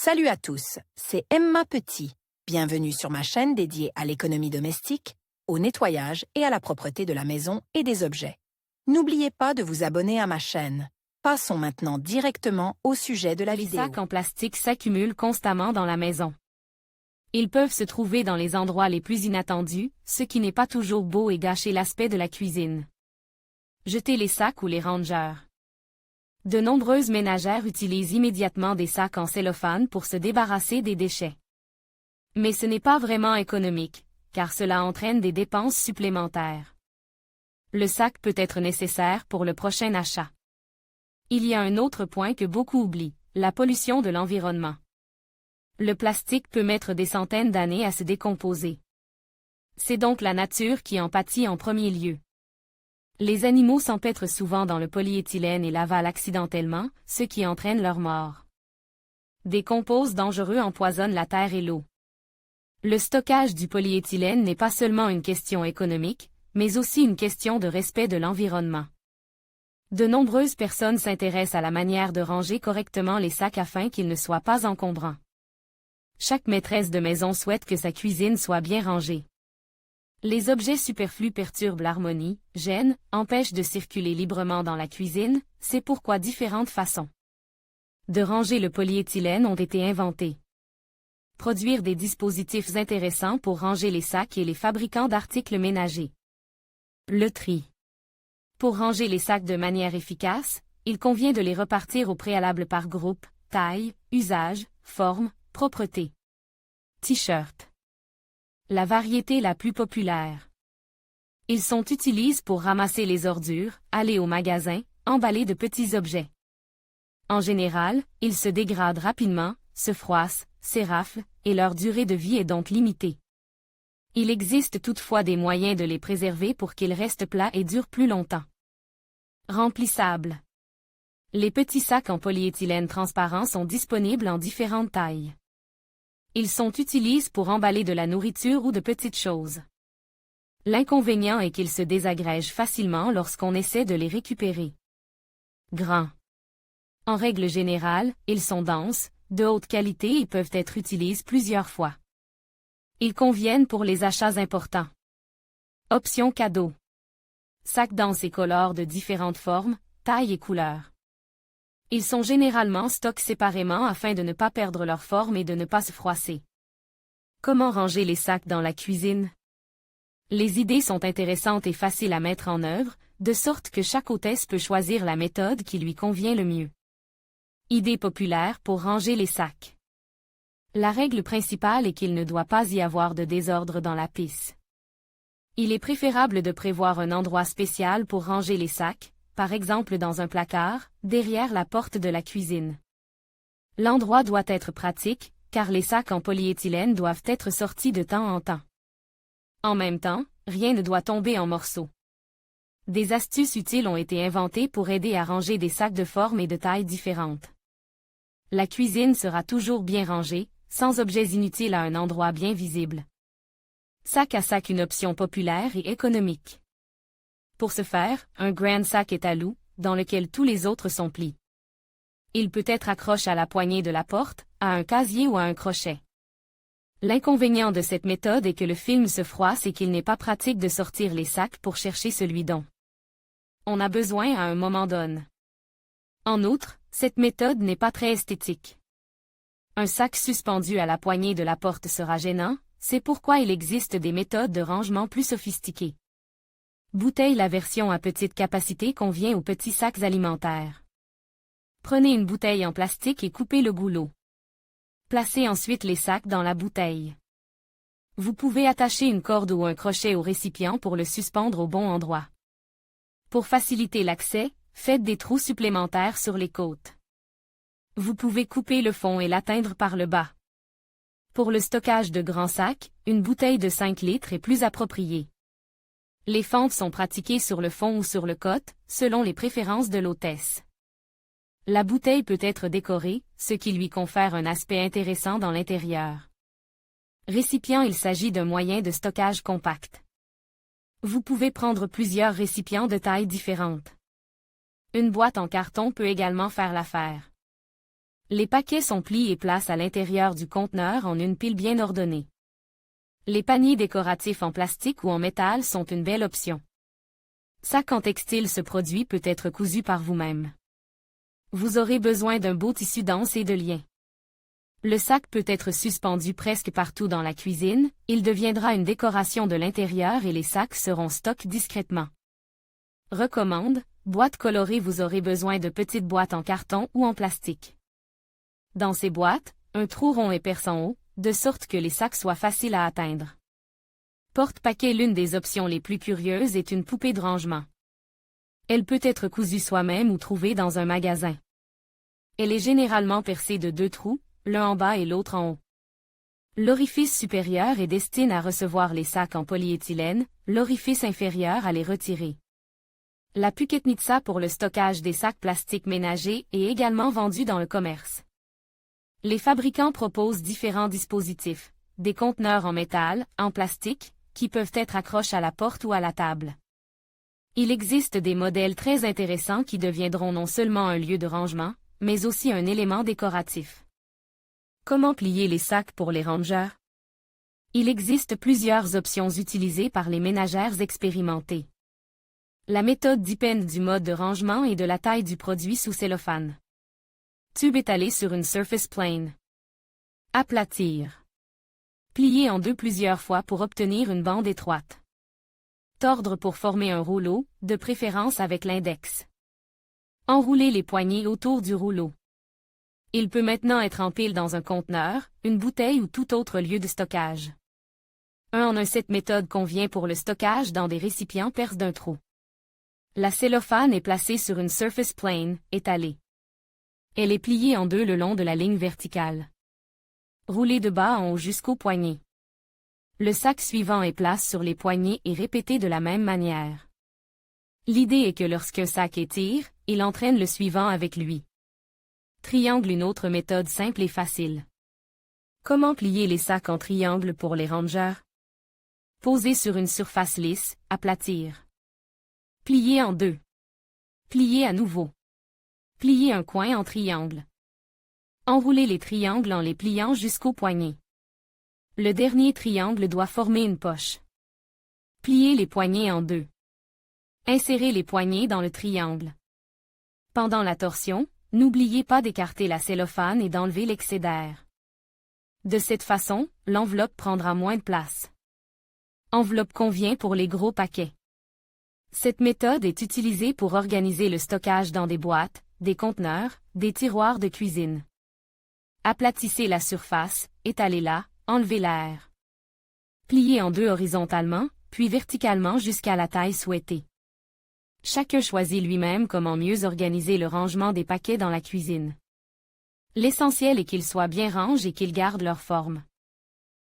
Salut à tous, c'est Emma Petit. Bienvenue sur ma chaîne dédiée à l'économie domestique, au nettoyage et à la propreté de la maison et des objets. N'oubliez pas de vous abonner à ma chaîne. Passons maintenant directement au sujet de la vidéo. Les sacs en plastique s'accumulent constamment dans la maison. Ils peuvent se trouver dans les endroits les plus inattendus, ce qui n'est pas toujours beau et gâcher l'aspect de la cuisine. Jetez les sacs ou les rangers. De nombreuses ménagères utilisent immédiatement des sacs en cellophane pour se débarrasser des déchets. Mais ce n'est pas vraiment économique, car cela entraîne des dépenses supplémentaires. Le sac peut être nécessaire pour le prochain achat. Il y a un autre point que beaucoup oublient, la pollution de l'environnement. Le plastique peut mettre des centaines d'années à se décomposer. C'est donc la nature qui en pâtit en premier lieu. Les animaux s'empêtrent souvent dans le polyéthylène et l'avalent accidentellement, ce qui entraîne leur mort. Des composés dangereux empoisonnent la terre et l'eau. Le stockage du polyéthylène n'est pas seulement une question économique, mais aussi une question de respect de l'environnement. De nombreuses personnes s'intéressent à la manière de ranger correctement les sacs afin qu'ils ne soient pas encombrants. Chaque maîtresse de maison souhaite que sa cuisine soit bien rangée. Les objets superflus perturbent l'harmonie, gênent, empêchent de circuler librement dans la cuisine, c'est pourquoi différentes façons de ranger le polyéthylène ont été inventées. Produire des dispositifs intéressants pour ranger les sacs et les fabricants d'articles ménagers. Le tri. Pour ranger les sacs de manière efficace, il convient de les repartir au préalable par groupe, taille, usage, forme, propreté. T-shirt. La variété la plus populaire. Ils sont utilisés pour ramasser les ordures, aller au magasin, emballer de petits objets. En général, ils se dégradent rapidement, se froissent, s'éraflent, et leur durée de vie est donc limitée. Il existe toutefois des moyens de les préserver pour qu'ils restent plats et durent plus longtemps. Remplissables. Les petits sacs en polyéthylène transparent sont disponibles en différentes tailles. Ils sont utilisés pour emballer de la nourriture ou de petites choses. L'inconvénient est qu'ils se désagrègent facilement lorsqu'on essaie de les récupérer. Grands. En règle générale, ils sont denses, de haute qualité et peuvent être utilisés plusieurs fois. Ils conviennent pour les achats importants. Option cadeau. Sacs denses et colores de différentes formes, tailles et couleurs. Ils sont généralement stockés séparément afin de ne pas perdre leur forme et de ne pas se froisser. Comment ranger les sacs dans la cuisine? Les idées sont intéressantes et faciles à mettre en œuvre, de sorte que chaque hôtesse peut choisir la méthode qui lui convient le mieux. Idée populaire pour ranger les sacs. La règle principale est qu'il ne doit pas y avoir de désordre dans la pisse. Il est préférable de prévoir un endroit spécial pour ranger les sacs, par exemple dans un placard, derrière la porte de la cuisine. L'endroit doit être pratique, car les sacs en polyéthylène doivent être sortis de temps en temps. En même temps, rien ne doit tomber en morceaux. Des astuces utiles ont été inventées pour aider à ranger des sacs de formes et de tailles différentes. La cuisine sera toujours bien rangée, sans objets inutiles à un endroit bien visible. Sac à sac, une option populaire et économique. Pour ce faire, un grand sac est à loup, dans lequel tous les autres sont plis. Il peut être accroché à la poignée de la porte, à un casier ou à un crochet. L'inconvénient de cette méthode est que le film se froisse et qu'il n'est pas pratique de sortir les sacs pour chercher celui dont on a besoin à un moment donné. En outre, cette méthode n'est pas très esthétique. Un sac suspendu à la poignée de la porte sera gênant, c'est pourquoi il existe des méthodes de rangement plus sophistiquées. Bouteille. La version à petite capacité convient aux petits sacs alimentaires. Prenez une bouteille en plastique et coupez le goulot. Placez ensuite les sacs dans la bouteille. Vous pouvez attacher une corde ou un crochet au récipient pour le suspendre au bon endroit. Pour faciliter l'accès, faites des trous supplémentaires sur les côtes. Vous pouvez couper le fond et l'atteindre par le bas. Pour le stockage de grands sacs, une bouteille de 5 litres est plus appropriée. Les fentes sont pratiquées sur le fond ou sur le côte, selon les préférences de l'hôtesse. La bouteille peut être décorée, ce qui lui confère un aspect intéressant dans l'intérieur. Récipient. Il s'agit d'un moyen de stockage compact. Vous pouvez prendre plusieurs récipients de tailles différentes. Une boîte en carton peut également faire l'affaire. Les paquets sont pliés et placés à l'intérieur du conteneur en une pile bien ordonnée. Les paniers décoratifs en plastique ou en métal sont une belle option. Sac en textile. Ce produit peut être cousu par vous-même. Vous aurez besoin d'un beau tissu dense et de liens. Le sac peut être suspendu presque partout dans la cuisine, il deviendra une décoration de l'intérieur et les sacs seront stockés discrètement. Recommande, boîte colorée. Vous aurez besoin de petites boîtes en carton ou en plastique. Dans ces boîtes, un trou rond est percé en haut, de sorte que les sacs soient faciles à atteindre. Porte-paquet. L'une des options les plus curieuses est une poupée de rangement. Elle peut être cousue soi-même ou trouvée dans un magasin. Elle est généralement percée de 2 trous, l'un en bas et l'autre en haut. L'orifice supérieur est destiné à recevoir les sacs en polyéthylène, l'orifice inférieur à les retirer. La Pucketnitsa pour le stockage des sacs plastiques ménagers est également vendue dans le commerce. Les fabricants proposent différents dispositifs, des conteneurs en métal, en plastique, qui peuvent être accrochés à la porte ou à la table. Il existe des modèles très intéressants qui deviendront non seulement un lieu de rangement, mais aussi un élément décoratif. Comment plier les sacs pour les rangeurs? Il existe plusieurs options utilisées par les ménagères expérimentées. La méthode dépend du mode de rangement et de la taille du produit sous cellophane. Tube étalé sur une surface plane. Aplatir. Plier en deux plusieurs fois pour obtenir une bande étroite. Tordre pour former un rouleau, de préférence avec l'index. Enrouler les poignées autour du rouleau. Il peut maintenant être en pile dans un conteneur, une bouteille ou tout autre lieu de stockage. 1 en 1. Cette méthode convient pour le stockage dans des récipients percés d'un trou. La cellophane est placée sur une surface plane, étalée. Elle est pliée en deux le long de la ligne verticale. Roulée de bas en haut jusqu'au poignet. Le sac suivant est placé sur les poignets et répété de la même manière. L'idée est que lorsqu'un sac étire, il entraîne le suivant avec lui. Triangle. Une autre méthode simple et facile. Comment plier les sacs en triangle pour les rangeurs? Poser sur une surface lisse, aplatir. Plier en deux. Plier à nouveau. Plier un coin en triangle. Enrouler les triangles en les pliant jusqu'au poignet. Le dernier triangle doit former une poche. Plier les poignets en deux. Insérer les poignets dans le triangle. Pendant la torsion, n'oubliez pas d'écarter la cellophane et d'enlever l'excès d'air. De cette façon, l'enveloppe prendra moins de place. Enveloppe convient pour les gros paquets. Cette méthode est utilisée pour organiser le stockage dans des boîtes, des conteneurs, des tiroirs de cuisine. Aplatissez la surface, étalez-la, enlevez l'air. Pliez en deux horizontalement, puis verticalement jusqu'à la taille souhaitée. Chacun choisit lui-même comment mieux organiser le rangement des paquets dans la cuisine. L'essentiel est qu'ils soient bien rangés et qu'ils gardent leur forme.